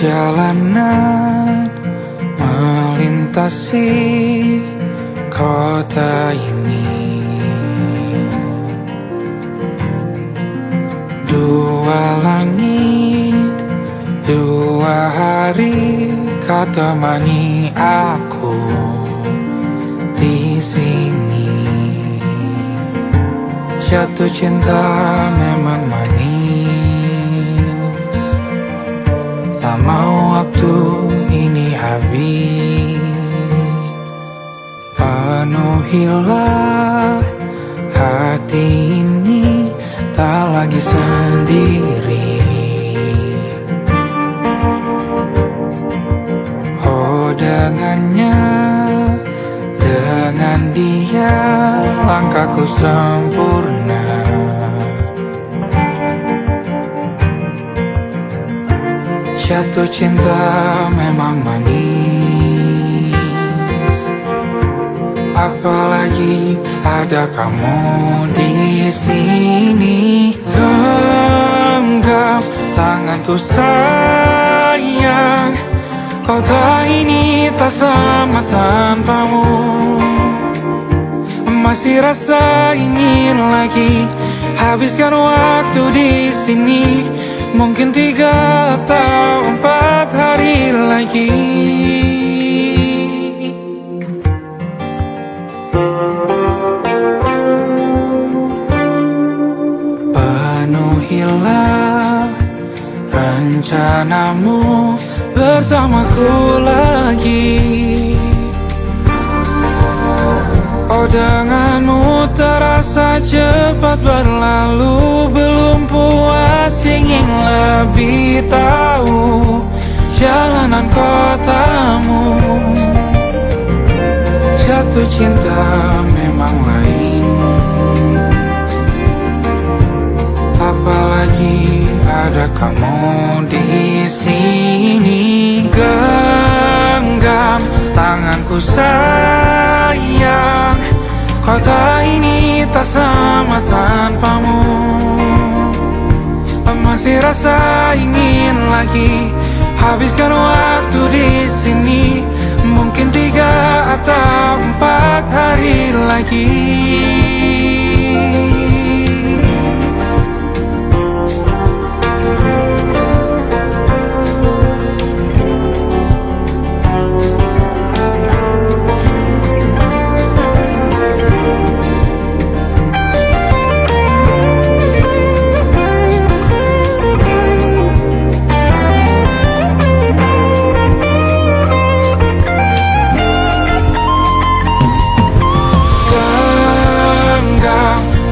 Perjalanan melintasi kota ini, dua langit, dua hari kau temani aku di sini. Jatuh cinta memang manis, tak mau waktu ini habis. Penuhilah hati ini, tak lagi sendiri. Oh dengannya, dengan dia langkahku sempurna. Jatuh cinta memang manis, apalagi ada kamu di sini. Genggam tanganku sayang, kota ini tak sama tanpamu. Masih rasa ingin lagi habiskan waktu di sini. Mungkin 3 atau 4 hari lagi. Penuhilah rencanamu bersamaku lagi. Oh denganmu terasa cepat berlalu, belum puas ingin lebih tahu jalanan kotamu. Jatuh cinta memang lain, apalagi ada kamu di sini. Genggam tanganku sayang, kota ini tak sama tanpamu. Masih rasa ingin lagi habiskan waktu di sini. Mungkin 3 atau 4 hari lagi.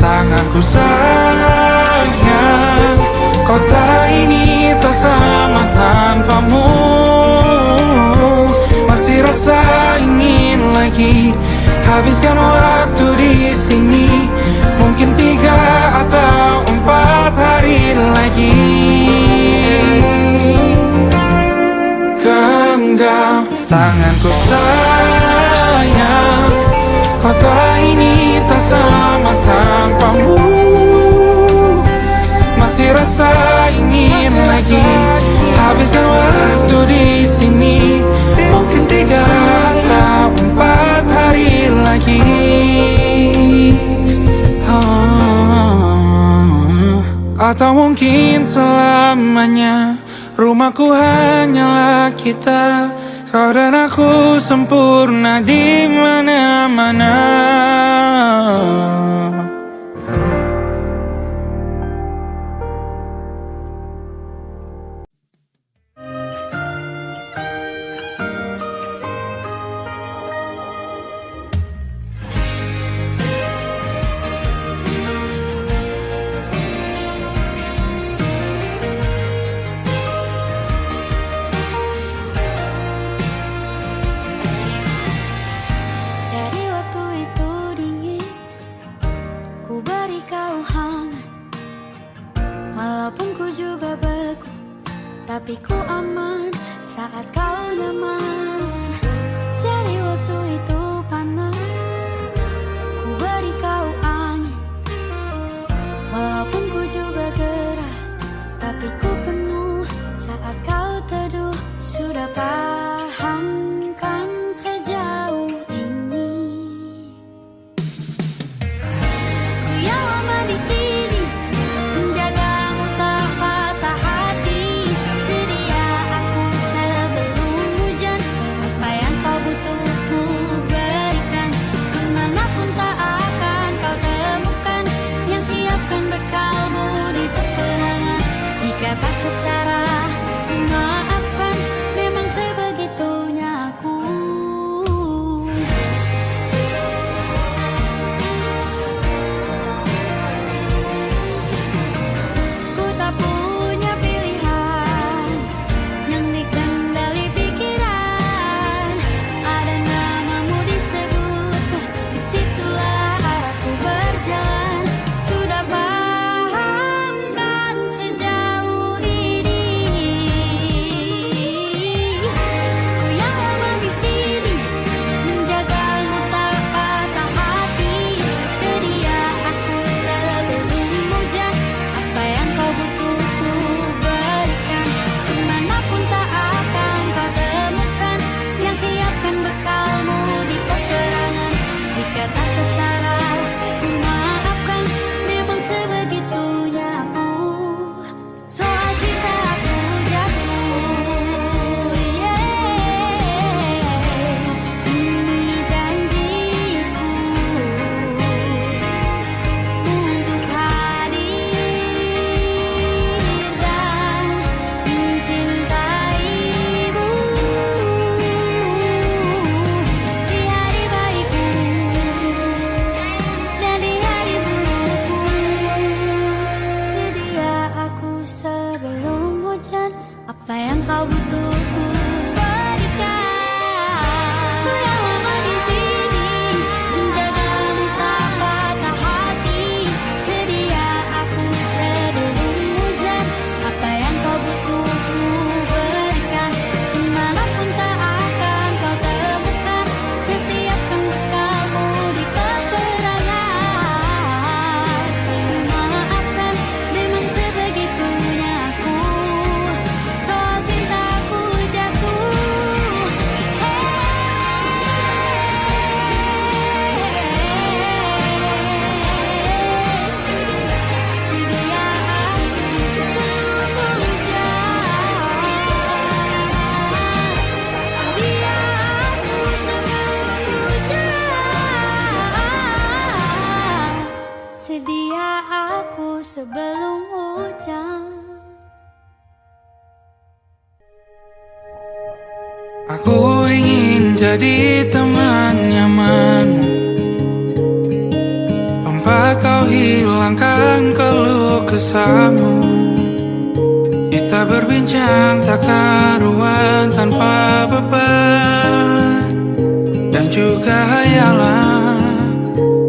Tanganku sayang, kota ini tak sama tanpamu. Masih rasa ingin lagi habiskan waktu di sini. Mungkin 3 atau 4 hari lagi. Genggam tanganku sayang, kota ini tak sama tanpamu. Masih rasa ingin lagi habiskan waktu di sini. Mungkin 3 atau 4 hari lagi. Atau mungkin selamanya. Rumahku hanyalah kita, kau dan aku sempurna di mana-mana. Tapi ku aman saat kau nyaman. Jadi waktu itu panas, ku beri kau angin. Walaupun ku juga gerah, tapi ku penuh saat kau teduh Aku ingin jadi teman nyamanmu, tempat kau hilangkan keluh kesahmu. Kita berbincang tak karuan tanpa beban, dan juga hayalan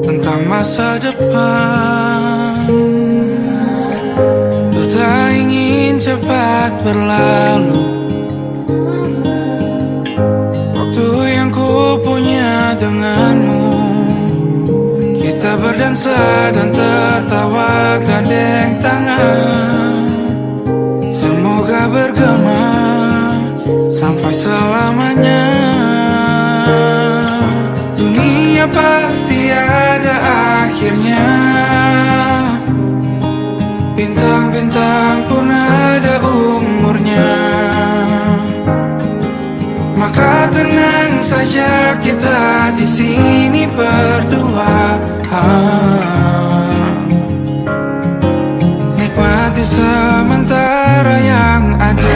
tentang masa depan. Ku tak ingin cepat berlalu waktu yang ku punya denganmu. Kita berdansa dan tertawa gandeng tangan. Semoga bergema sampai selamanya. Dunia pasti ada akhirnya, bintang-bintang pun ada umurnya. Maka tenang saja kita di sini berdua. Nikmati sementara yang ada.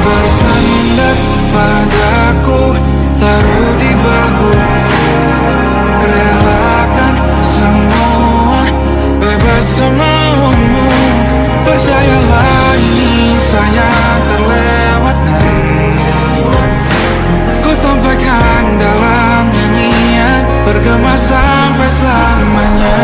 Bersandar padaku, taruh di bahu, relakan semua, bebas semaumu. Percayalah ini sayang terlewatkan. Ku sampaikan dalam nyanyian, bergema sampai selamanya.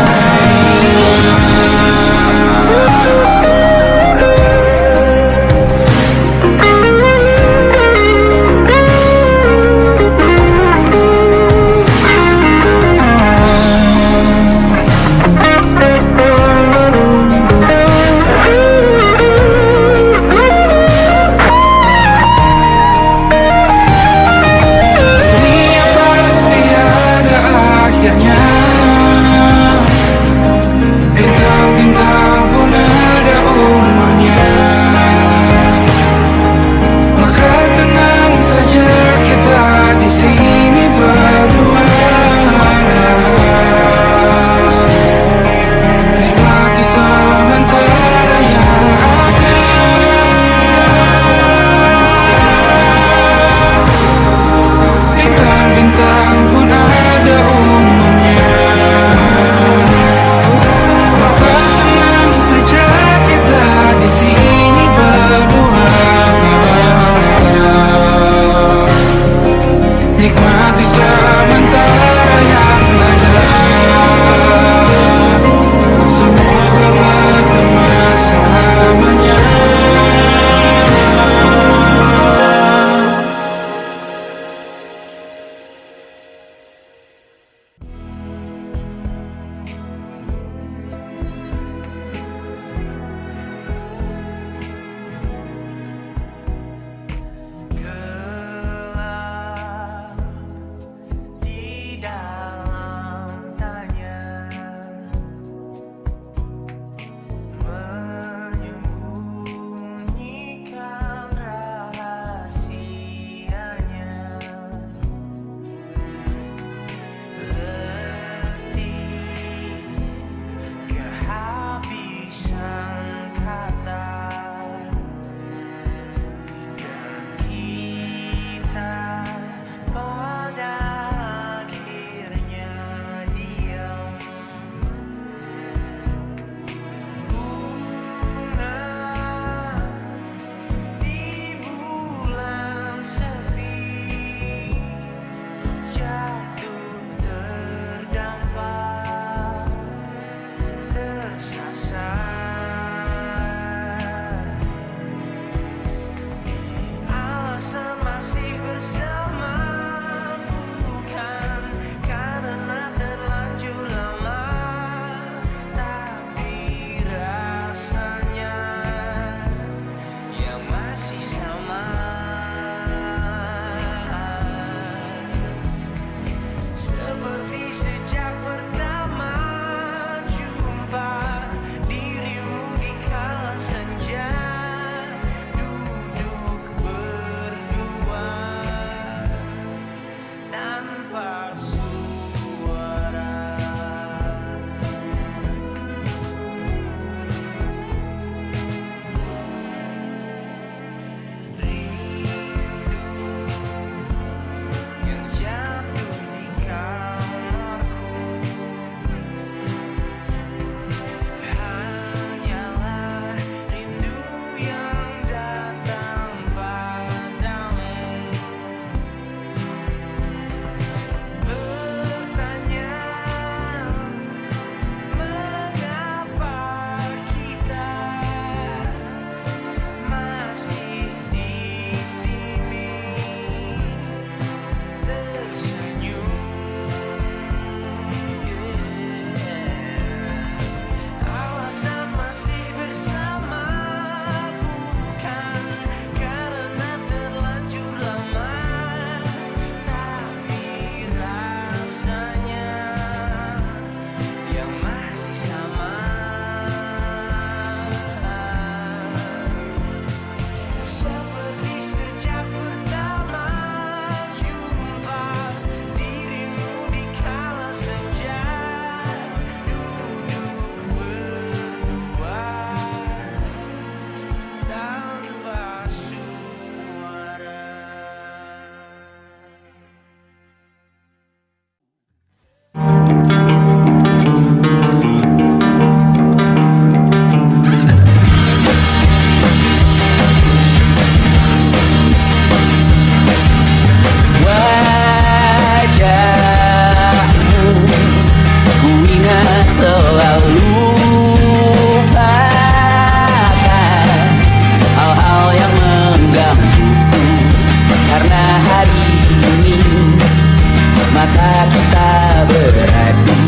kita beradu,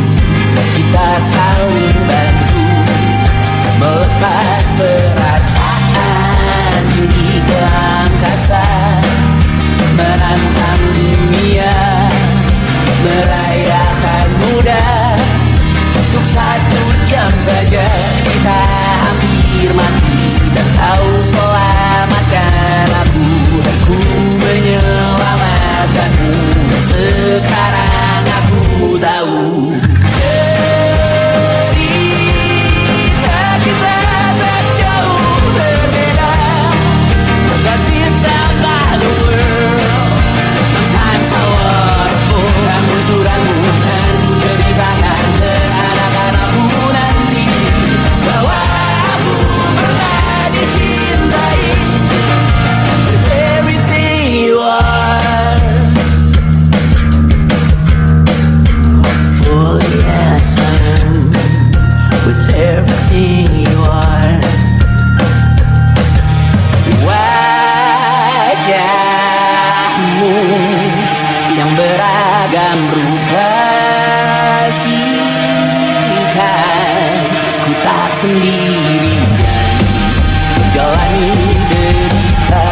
kita saling bantu, melepas perasaan tinggi ke angkasa, menantang dunia, merayakan muda. Untuk 1 jam saja kita hampir mati, dan kau selamatkan aku, dan ku menyelamatkanmu. Dan sekarang aku tahu cerita kita tak jauh berbeda. But it's about the world. Sometimes I waterfall. Ramu-ramu dan ku ceritakan ke anak-anakku nanti bahwa aku pernah dicintai with everything you are. Fully as I am, with everything you are. Wajahmu yang beragam rupa pastikan ku tak sendirian jalani derita.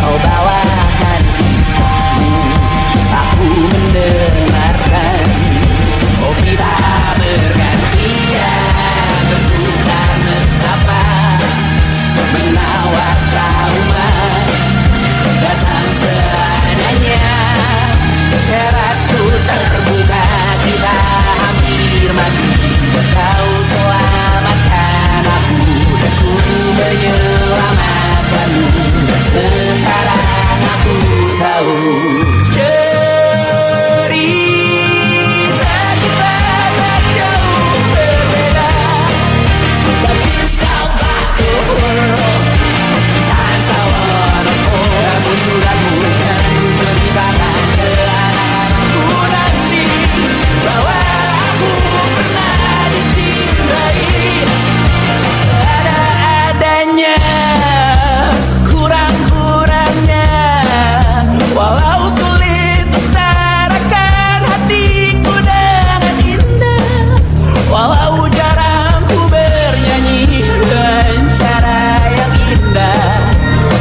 Kau bawakan kisahmu, aku mendengarkan. Oh, kita bergantian bentukan nestapa, menawar trauma datang seadanya. Terasku terbuka, kita hampir mati, kau selamatkan aku, dan ku menyelamatkanmu. Dan sekarang aku tahu cerita kita tak jauh berbeda. But it's about the world. Sometimes I wanna fall. Ramu-ramu kan ku ceritakan ke anak-anakku nanti bahwa aku pernah dicintai seadanya, sekurang-kurangnya. Walau sulit utarakan hatiku dengan indah, walau jarang ku bernyanyi dengan cara yang indah,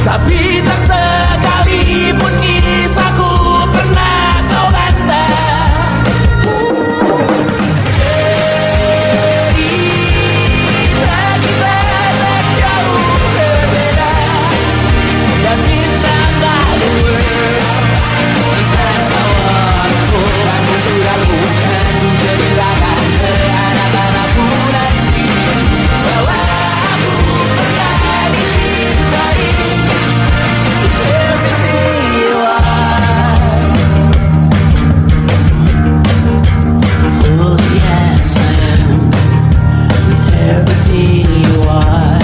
tapi tak sekalipun kisahku pernah kau bantah. Cerita kita tak jauh berbeda, dan kita about the world. Sometimes I wanna fall. Ramu-ramu kan ku ceritakan ke anak-anakku nanti bahwa aku pernah dicintai with everything you are. Fully as I am, with everything you are.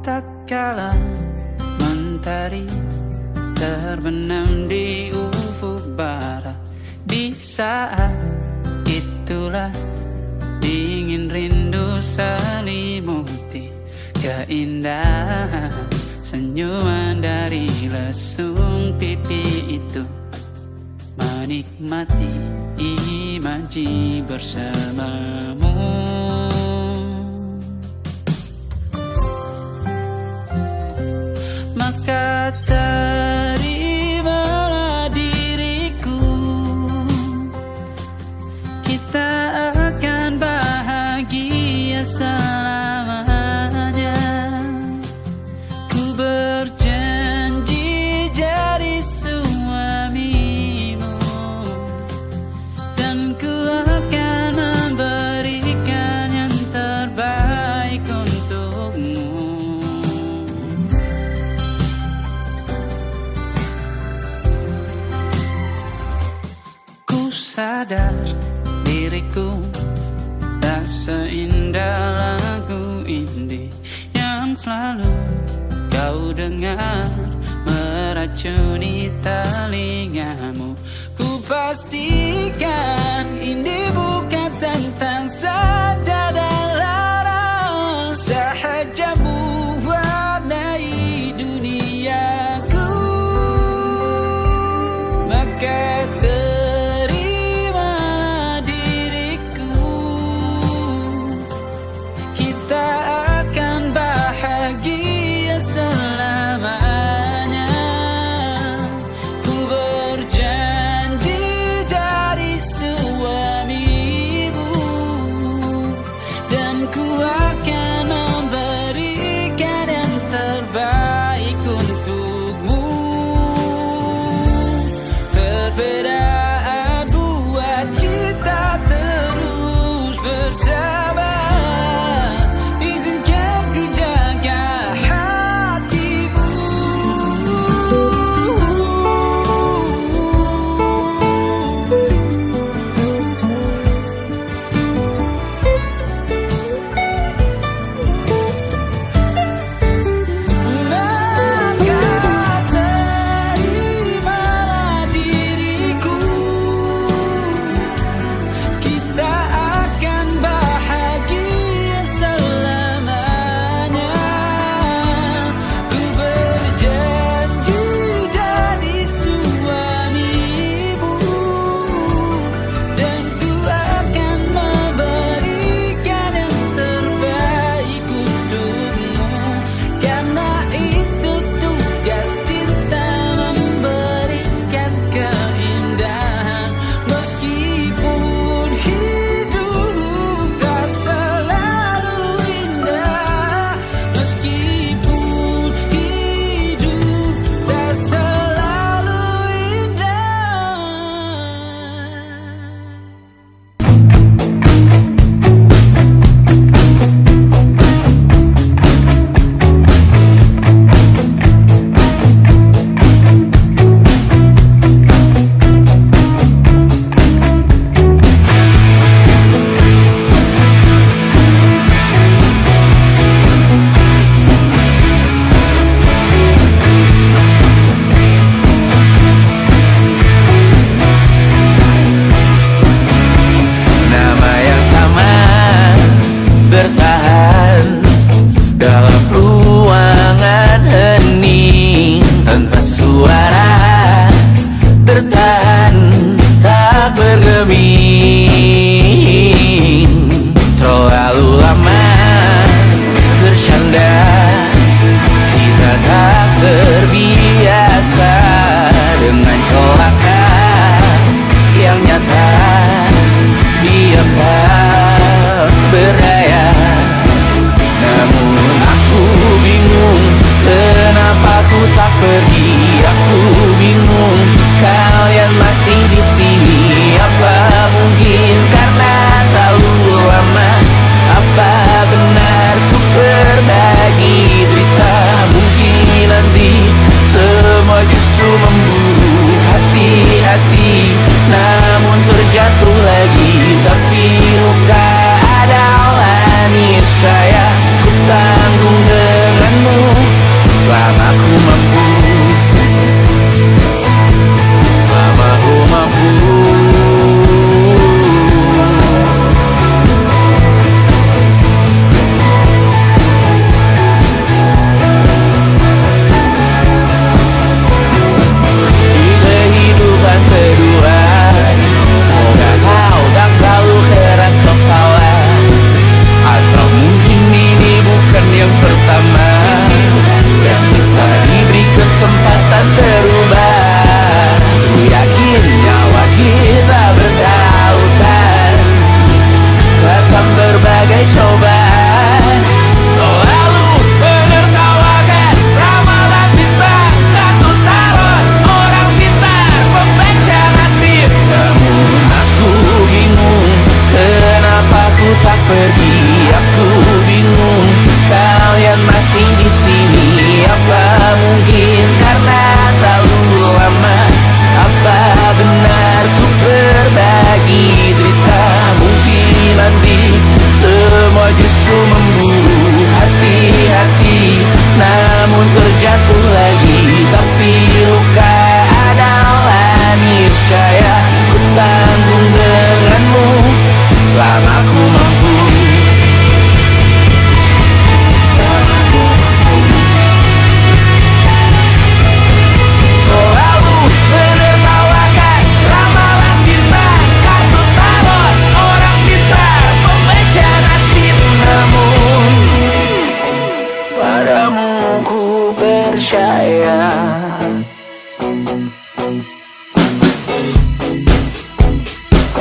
Tatkala mentari terbenam di ufuk barat, di saat itulah dingin rindu selimuti keindahan senyuman dari lesung pipi itu, menikmati imaji bersamamu. Maka terimalah diriku, kita akan bahagia selamanya. Ku berjanji jadi suamimu, dan ku akan memberikan yang terbaik untukmu. Sadar diriku tak seindah lagu indie yang selalu kau dengar meracuni telingamu. Ku pastikan ini bukan tentang saja dan lara, sahaja mewarnai duniaku. Maka terimalah diriku, kita akan bahagia selamanya. Ku berjanji jadi suamimu, dan ku akan memberikan yang terbaik untukmu. Perbedaan buat kita terus bersama. Izinkan ku jaga hatimu. Maka terimalah diriku, kita akan bahagia selamanya. Ku berjanji jadi suamimu, dan ku akan memberikan yang terbaik untukmu. Karena itu tugas cinta, memberikan keindahan. Meskipun hidup tak selalu indah, meskipun hidup tak selalu indah. Nama yang sama bertahan dalam ruangan hening tanpa suara, bertahan tak bergeming. Terlalu lama bersandar, kita tak terbiasa dengan celaka yang nyata. Diam tak berdaya, namun aku bingung kenapa ku tak pergi. Aku bingung kalian masih di sini. Apa mungkin karena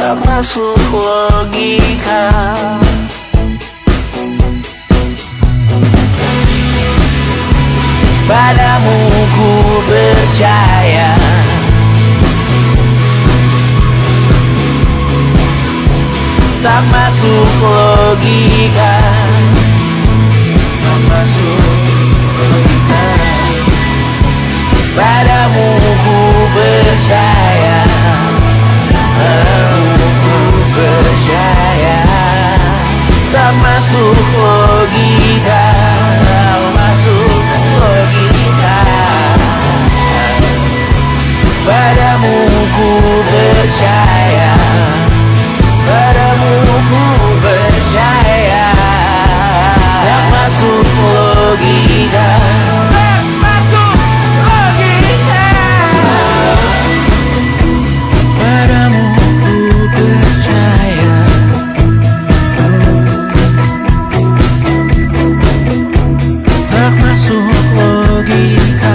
tak masuk logika. Padamu ku percaya, tak masuk logika, tak masuk logika. Padamu ku percaya, padamu ku percaya, tak masuk logika, tak masuk logika. Padamu ku percaya, padamu ku percaya, tak masuk logika, tak masuk logika. Padamu ku percaya, tak masuk logika.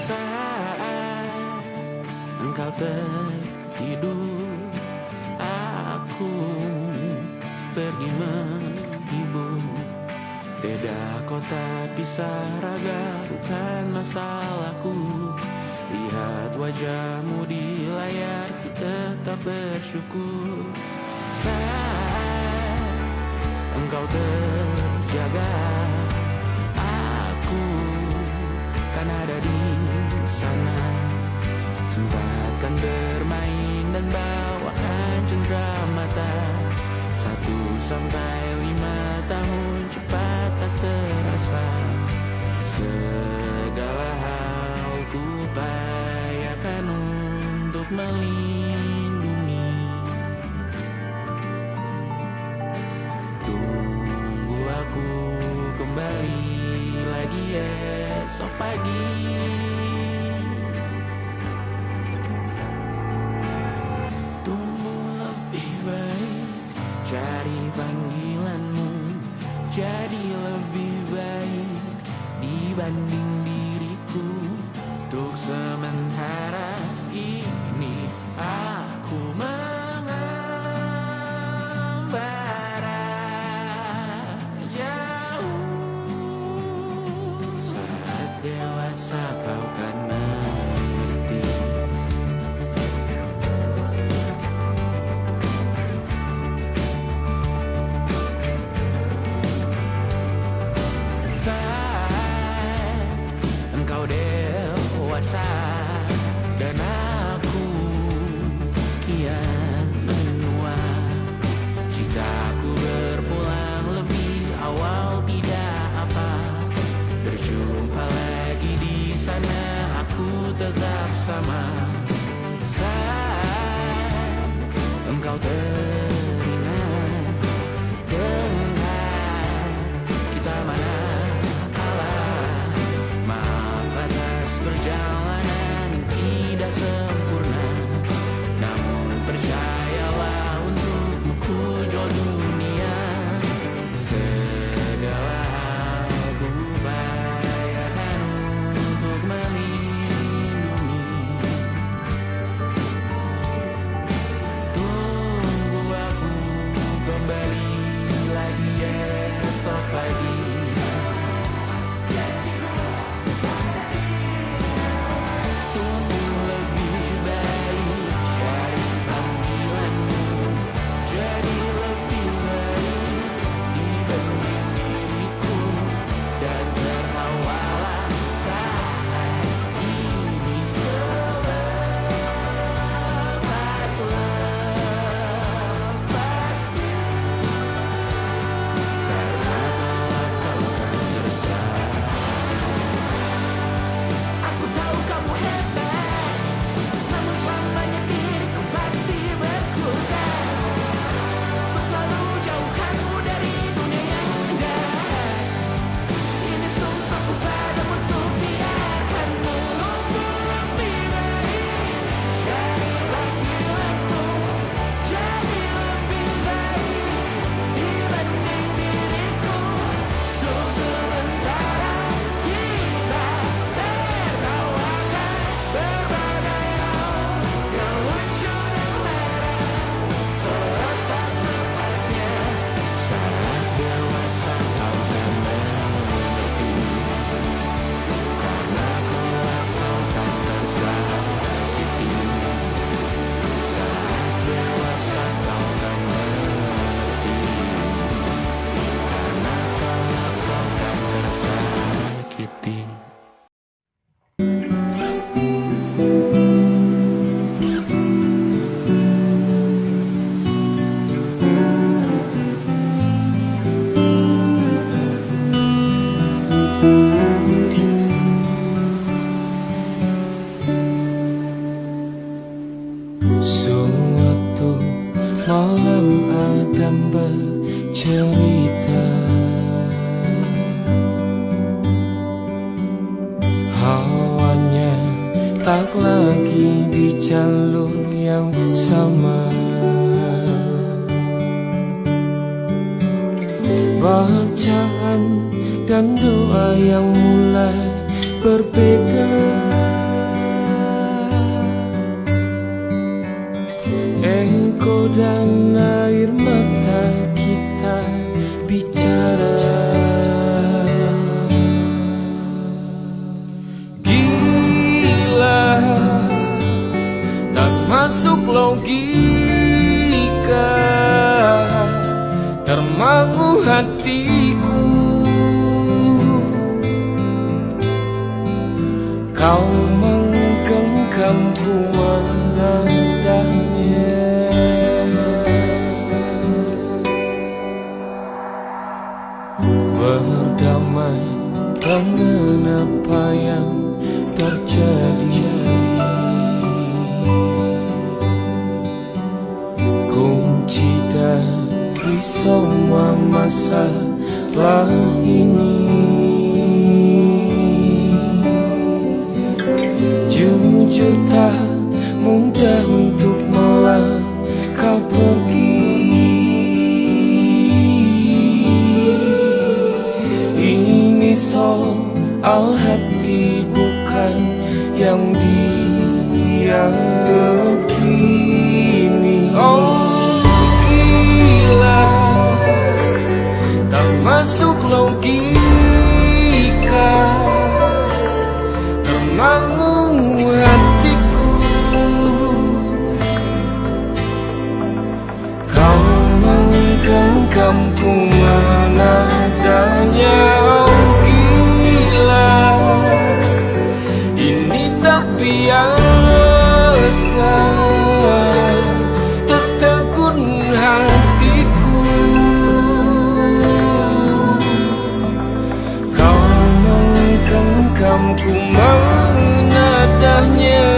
Saat engkau tertidur, aku pergi menghibur. Beda kota pisah raga, bukan masalahku. Lihat wajahmu di layar, ku tetap bersyukur. Saat engkau terjaga, aku kan ada di sana. Sempatkan bermain dan bawakan cendera mata. 1-5 tahun cepat tak terasa. Segala hal ku upayakan untuk melindungi. Tunggu aku kembali lagi esok pagi. Tumbuh lebih baik, cari panggilanmu, jadi lebih baik dibanding diriku. Untuk sementara ini aku mengembara jauh. Saat dewasa kau kan mengerti. Saat engkau dewasa dan aku kian menua. Jika ku berpulang lebih awal tidak apa. Berjumpa lagi di sana, aku tetap sama. Saat engkau teringat tentang kita mana kalah. Maaf atas perjalanan tidak sempurna, namun percayalah untukmu ku jual dunia. Segala hal ku upayakan untuk melindungi. Tunggu malam Adam bercerita. Hawanya tak lagi di jalur yang sama. Bacaan dan doa yang mulai berbeda. Ego dan air mata kita bicara. Gila, tak masuk logika, termangu hatiku. Kau menggenggamku menadanya. Berdamai dengan apa yang terjadi. Kunci dari semua masalah ini, jujur tak mudah untuk melangkah pergi. Ini soal hati bukan yang diyakini. Oh gila, tak masuk logika, termangu hatiku. Kau menggenggamku menadanya. Oh gila, ini tak biasa, tertegun hatiku. Kau menggenggamku menadanya.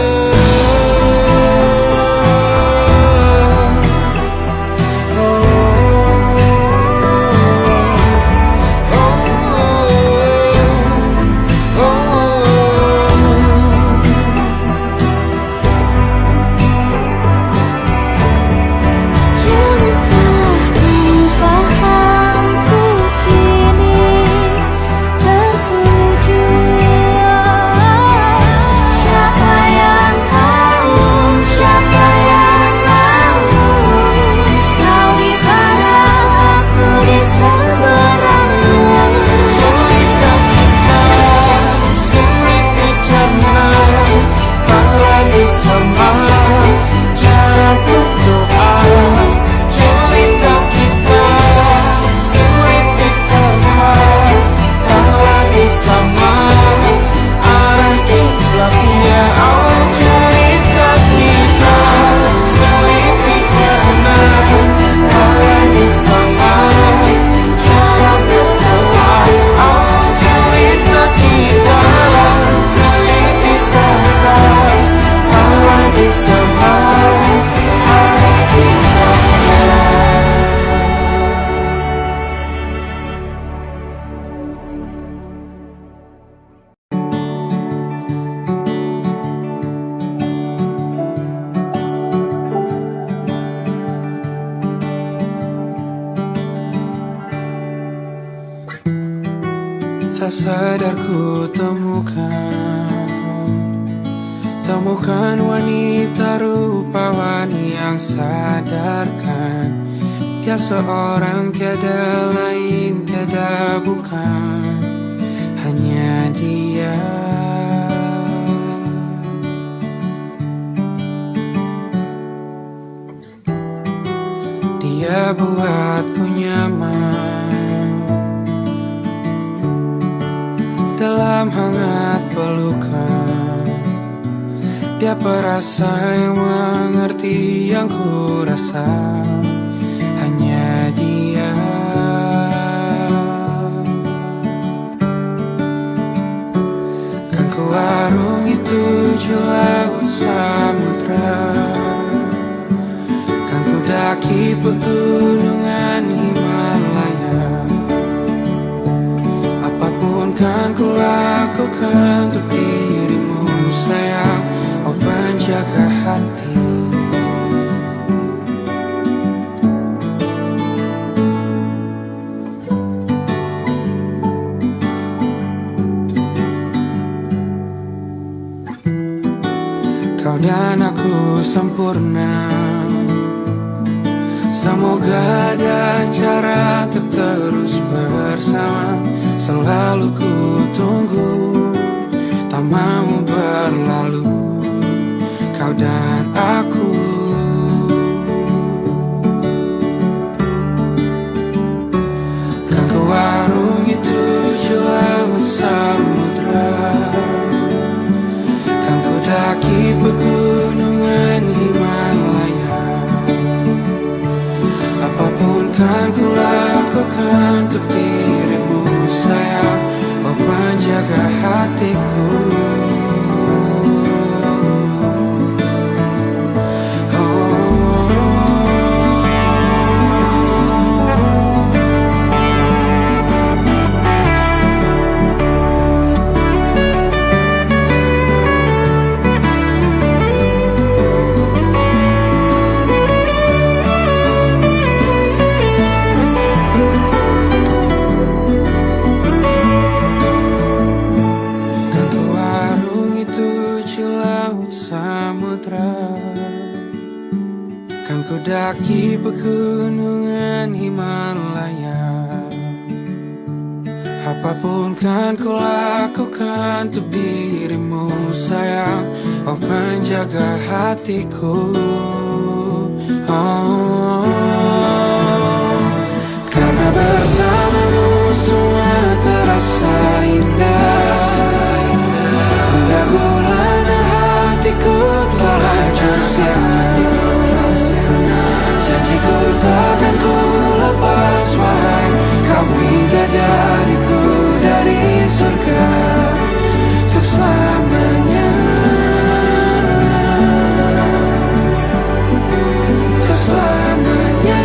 Tak sadar ku temukan wanita rupawani yang sadarkan dia seorang, tiada lain, tiada bukan, hanya dia. Dia buatku nyaman dalam hangat pelukan. Dia perasa yang mengerti yang ku rasa, hanya dia. Kan ku arungi 7 laut samudra, kan ku daki pegunungan Himalaya. Apapun kan ku lakukan untuk dirimu sayang, oh penjaga hati. Kau dan aku sempurna, semoga ada cara untuk terus bersama. Selalu ku tunggu, tak mau berlalu, kau dan aku. Kan ku warungi 7 laut samudra, kan ku daki pegunungan Himalaya. Apapun kan ku lakukan untuk dirimu sayang, oh penjaga hatiku. Kan ku daki pegunungan Himalaya. Apapun kan ku lakukan untuk dirimu sayang, oh penjaga hatiku. Oh, karena bersamamu semua terasa indah. Gundah gulana hatiku telah hancur sia-sia. Janjiku takkan ku lepas, wahai kau bidadariku dari surga untuk selamanya, untuk selamanya,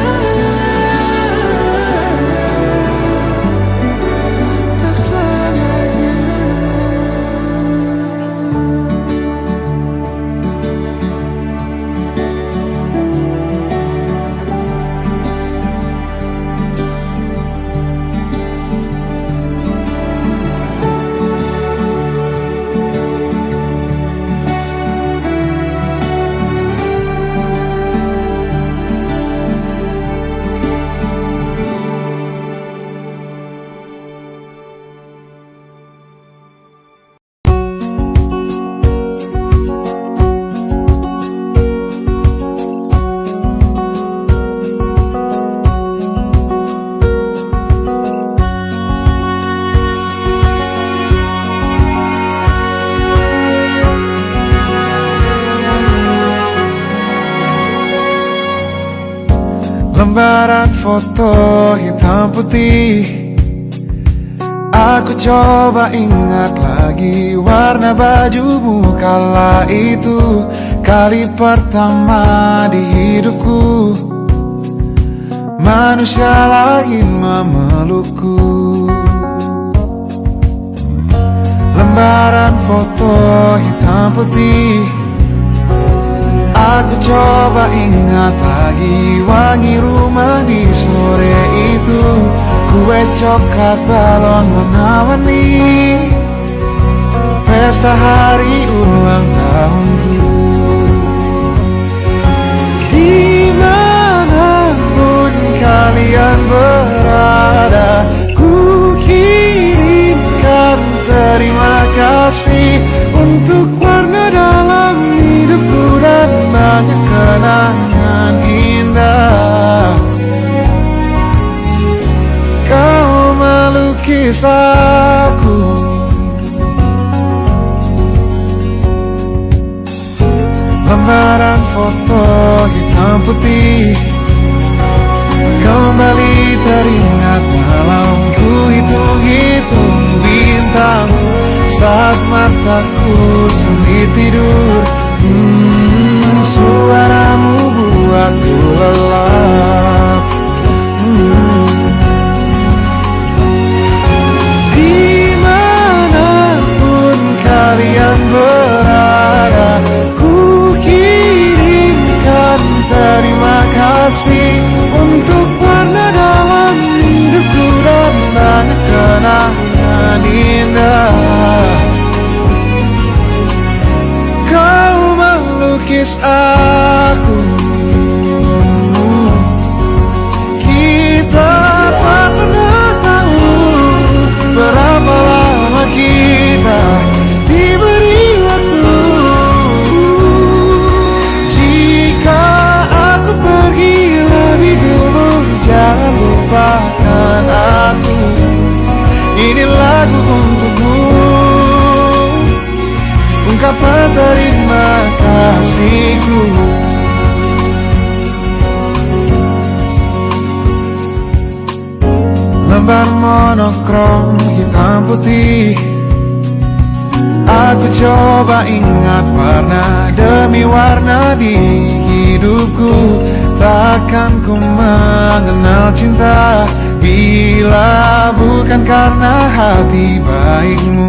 untuk selamanya. Lembaran foto hitam putih, aku coba ingat lagi warna bajumu kala itu. Kali pertama di hidupku manusia lain memelukku. Lembaran foto hitam putih, aku coba ingat lagi wangi rumah di sore itu. Kue coklat balon warna-warni, pesta hari ulang tahunku. Dimanapun kalian berada, ku kirimkan terima kasih untuk warna dalam hidupku dan banyak kenangan indah. Kau melukis aku, lembaran foto hitam putih, kembali teringat malam ku hitung-hitung bintang saat mataku sulit tidur. Suaramu buatku lelah. kasih untuk warna dalam hidupku dan banyak kenangan indah. Kau melukis aku, kita tak pernah tahu berapa lama kita diberi waktu. Jika aku pergi lebih dulu, jangan lupakan aku. Ini lagu untukmu, ungkapan terima kasihku. Lembar monokrom hitam putih, aku coba ingat warna demi warna di hidupku. Takkan ku mengenal cinta bila bukan karena hati baikmu.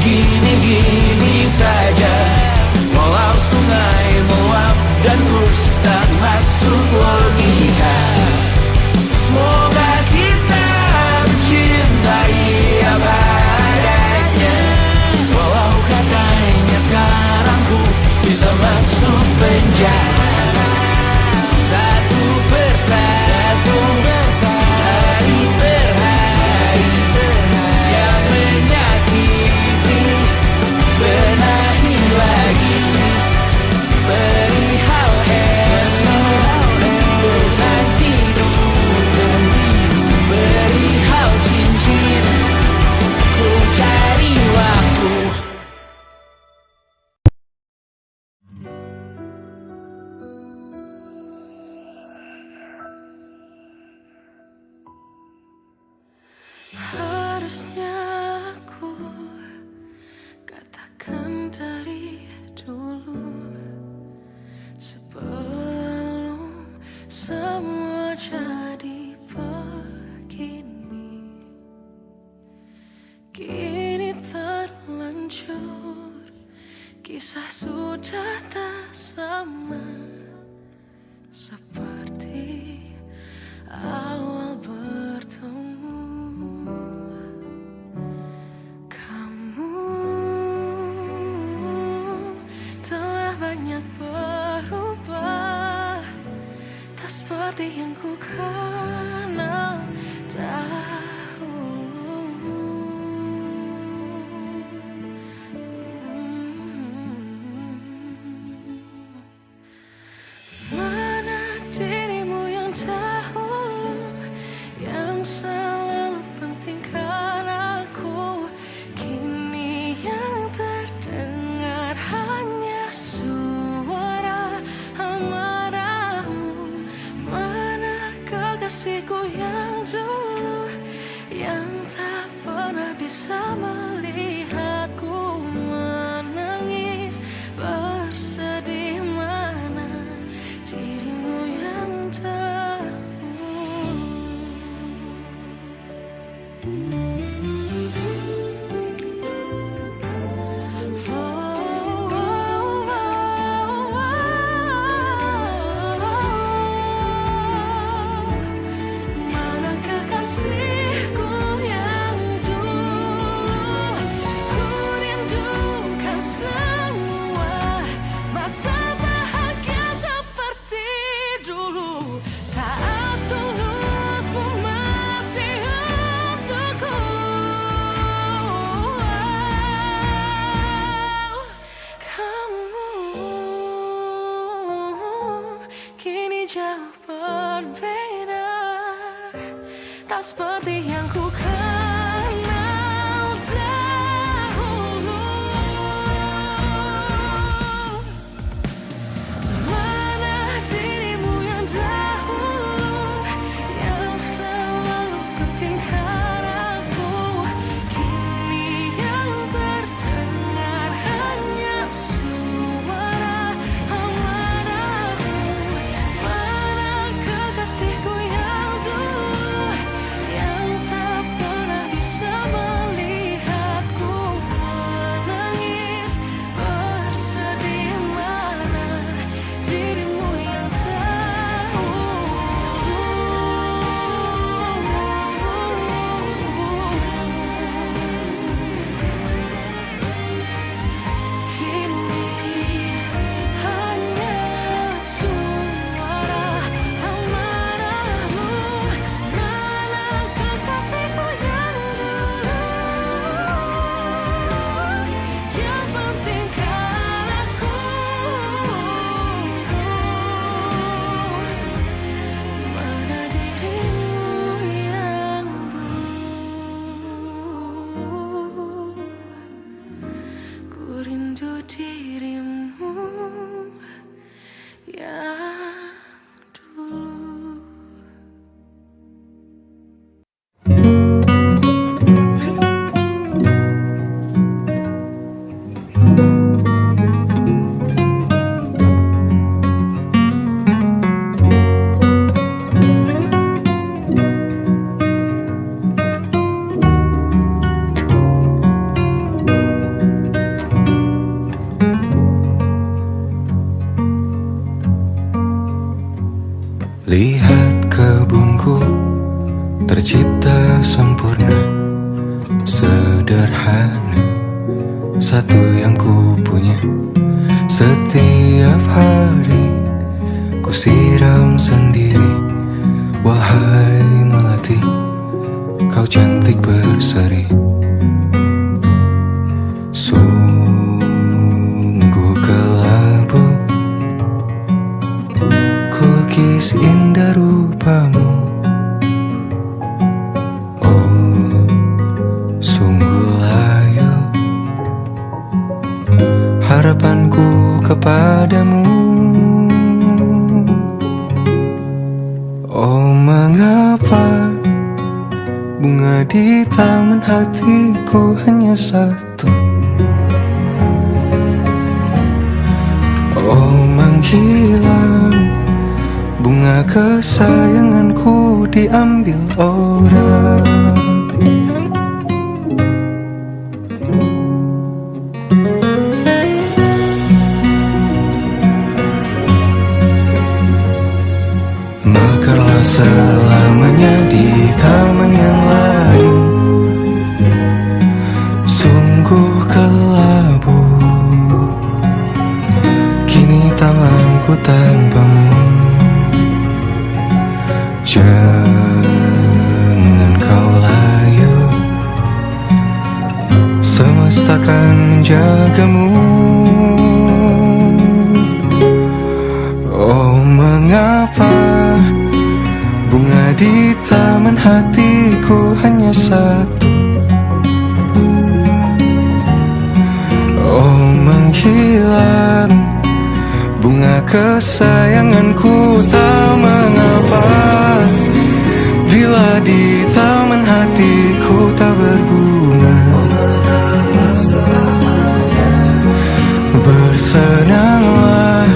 Gini gini saja. Walau sungai meluap dan terus tak masuk logika. Semoga kita mencintai apa adanya. Walau katanya sekarang ku bisa masuk penjara. Satu persatu, hari per hari yang menyakiti, benahi lagi perihal esok, urusan tidur, perihal cincin, ku cari waktu. Harusnya aku katakan dari dulu, sebelum semua jadi begini. Kini terlanjur, kisah sudah tak sama seperti awal bertemu. Banyak berubah, tak seperti yang ku kenal dahulu. Mana dirimu yang dahulu, yang selalu pentingkan aku, kini yang terdengar hanya suara amarahmu. Mana kekasihku yang dulu, yang tak pernah bisa melihatku menangis bersedih. Mana dirimu yang mana kekasihku yang dulu, ku rindukan semua masa bahagia seperti dulu, saat tulusmu masih untukku. Kamu kini jauh berbeda, tak seperti yang ku kenal dahulu. Mana dirimu yang dahulu, yang selalu pentingkan aku, kini yang terdengar hanya suara amarahmu. Mana kekasihku yang dulu, yang tak pernah bisa melihatku menangis bersedih. Mana dirimu yang kini hanya suara amarahmu. Mana kekasihku yang dulu, yang pentingkan aku, mana dirimu yang dulu, ku rindu dirimu yang dulu. yang ku punya. Setiap hari ku siram sendiri. Wahai melati, kau cantik berseri. Sungguh kelabu ku lukis indah rupamu. Oh, sungguh layu harapanku kepadamu. Oh, mengapa bunga di taman hatiku hanya satu? Oh, menghilang bunga kesayanganku diambil orang. Mekarlah selamanya di taman yang lain. Sungguh kelabu kini tanganku tanpamu. Jangan kau layu, semesta akan menjagamu. Oh, mengapa bunga di taman hatiku hanya satu? Oh, menghilang bunga kesayanganku, tak mengapa bila di taman hatiku tak berbunga. Bersenanglah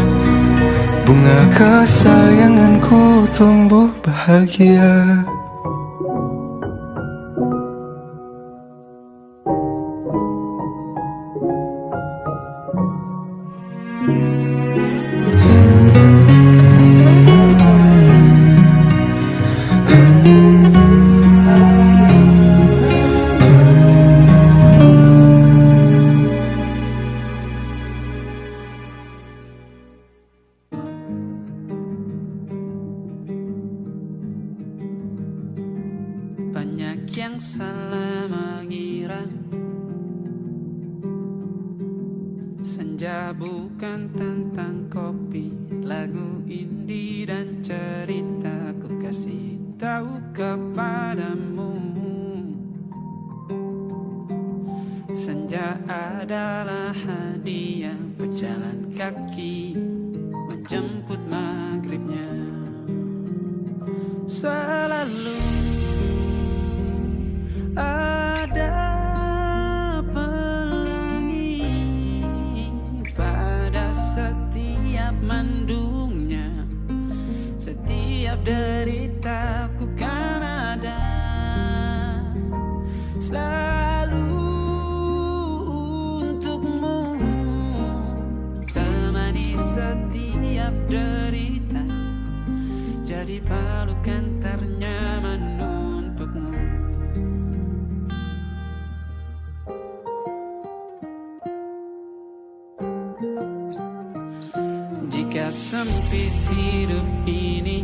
bunga kesayanganku tumbuh bahagia. Banyak yang salah mengira senja bukan tentang kopi, lagu indie dan cerita. Ku kasih tahu kepadamu, senja adalah hadiah berjalan kaki menjemput maghribnya. Selalu ada pelangi pada setiap mendungnya. Setiap deritaku kan ada selalu untukmu, temani setiap derita, jadi pelukan ternyaman untukmu. Jika sempit hidup ini,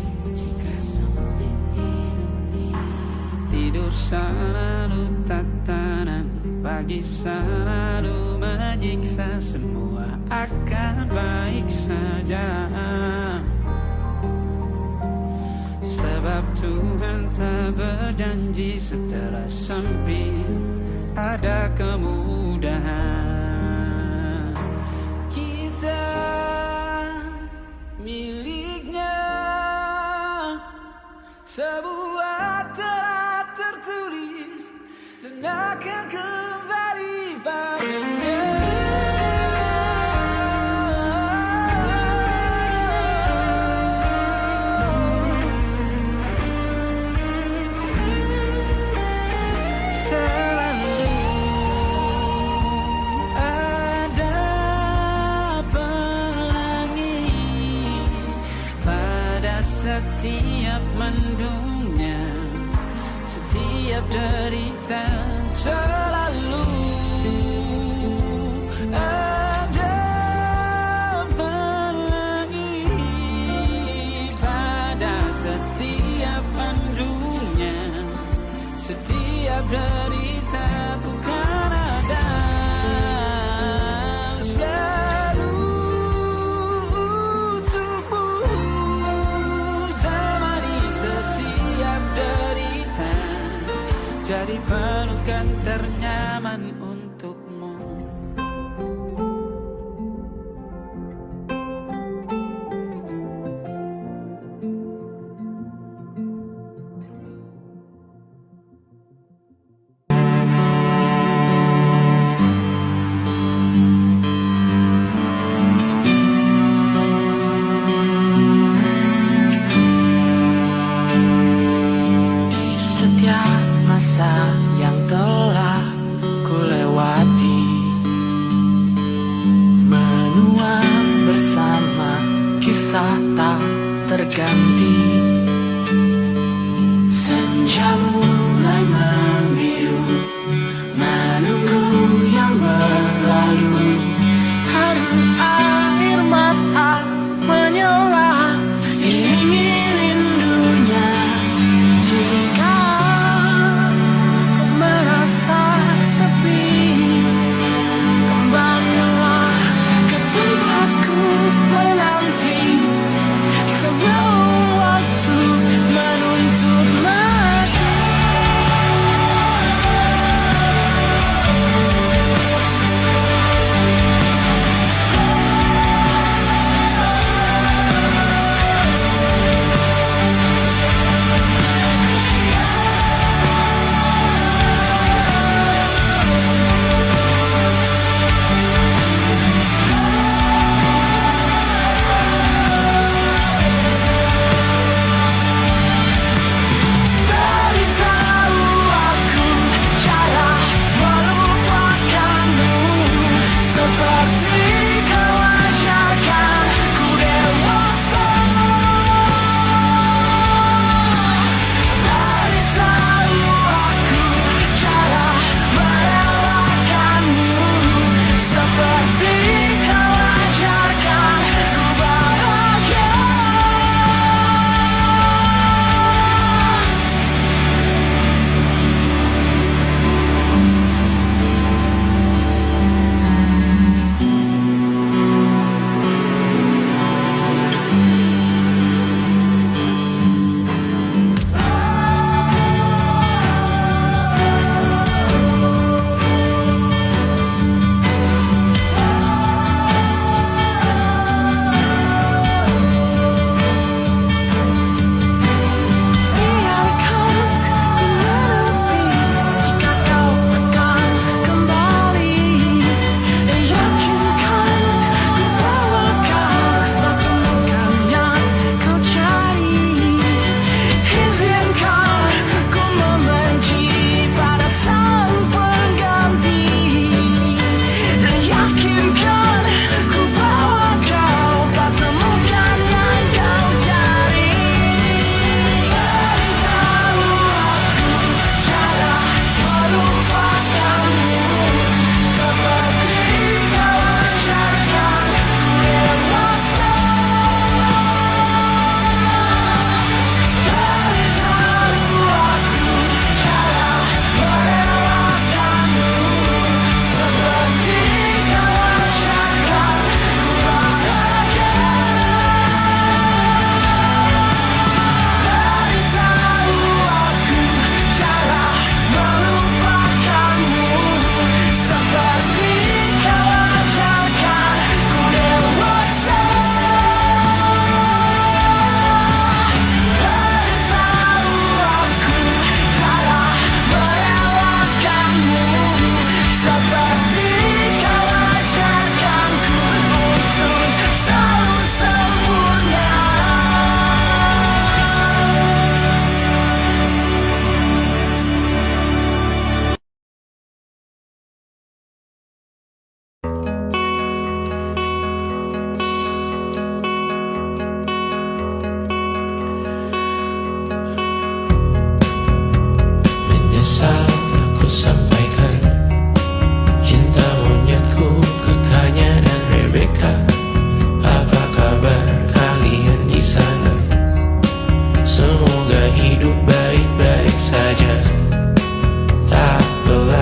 tidur selalu tatanan, pagi selalu menyiksa, semua akan baik saja. Sebab Tuhan tak berjanji setelah sempit ada kemudahan. Kita miliknya, sebuah telah tertulis dan akan kembali padanya. Selalu ada pelangi pada setiap mendungnya, setiap derita. Selalu bukan untukmu. Masa yang telah ku lewati, menua bersama kisah tak terganti. Senja mulai membiru, menunggu yang berlalu. Haru air mata menyala, iringi rindunya. Jika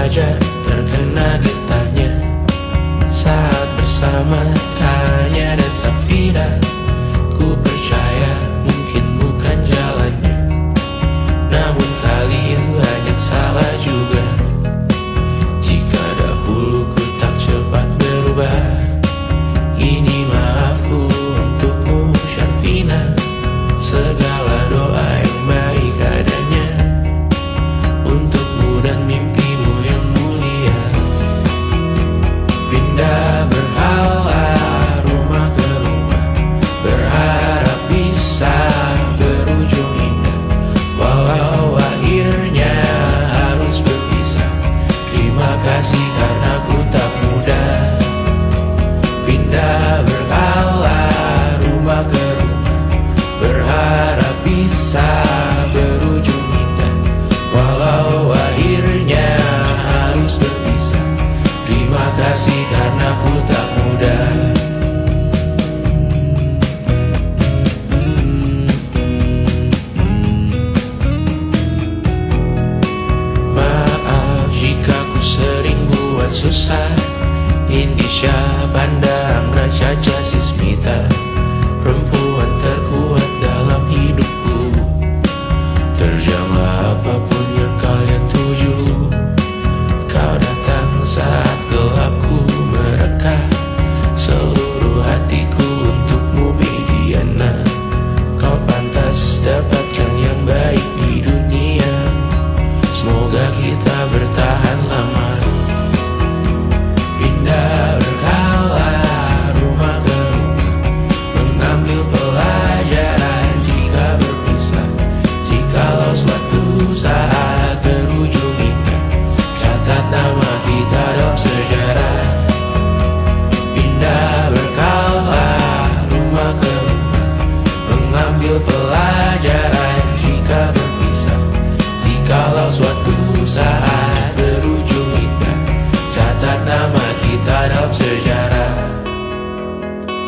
saja terkena getahnya saat bersama Tanya dan Safira. Ku percaya mungkin bukan jalannya, namun kalian banyak salah juga. Jika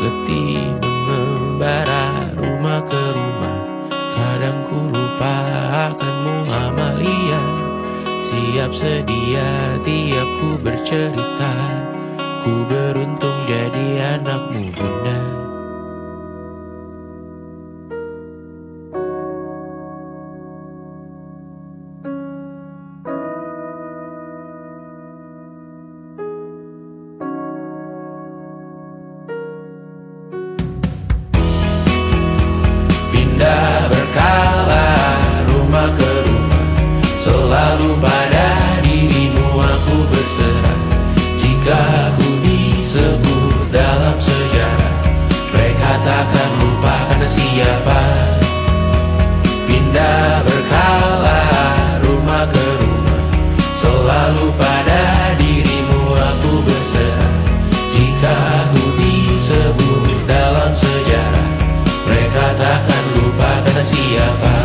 letih mengembara rumah ke rumah. Kadang ku lupa akanmu Amalia. Siap sedia tiap ku bercerita. Ku beruntung jadi anakmu bunda. Pindah berkala rumah ke rumah, selalu pada dirimu aku berserah. Jika aku disebut dalam sejarah, mereka takkan lupa karena siapa. Pindah berkala rumah ke rumah, selalu pada dirimu aku berserah. Jika aku disebut dalam sejarah, mereka takkan lupa karena siapa.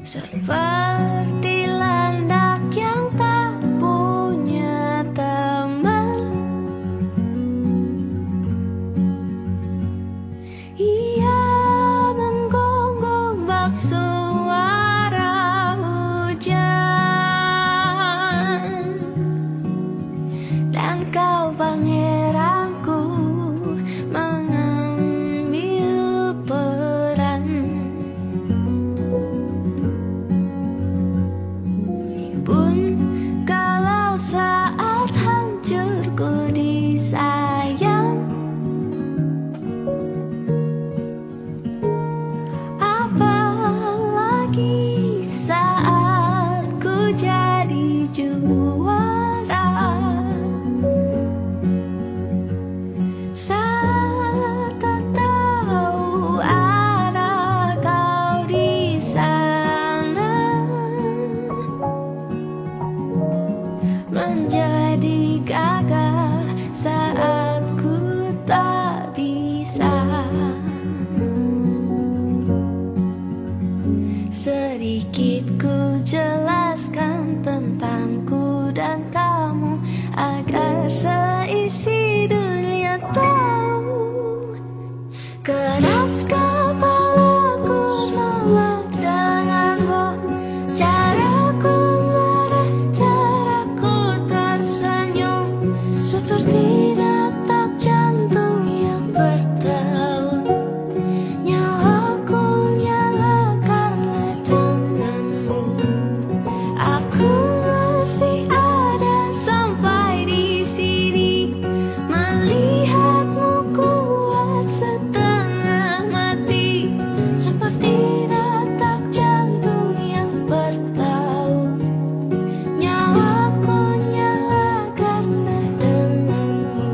Seperti landak yang tak punya teman, ia menggonggong bak suara hujan. Dan kau pangeranku mengambil peran. Pun kalau saat hancurku disayang, apalagi saat ku jadi juara. Saat tak tahu arah kau di sana, menjadi gagah saat ku tak bisa. Sedikit ku jelaskan tentangku dan kamu, agar seisi dunia tahu. Keras kepalaku sama denganmu, caraku marah, caraku tersenyum, seperti detak jantung yang bertaut. Nyawaku nyala karena denganmu. Aku masih ada sampai di sini, melihatmu kuat setengah mati, seperti detak jantung yang bertaut. Nyawaku nyala karena denganmu.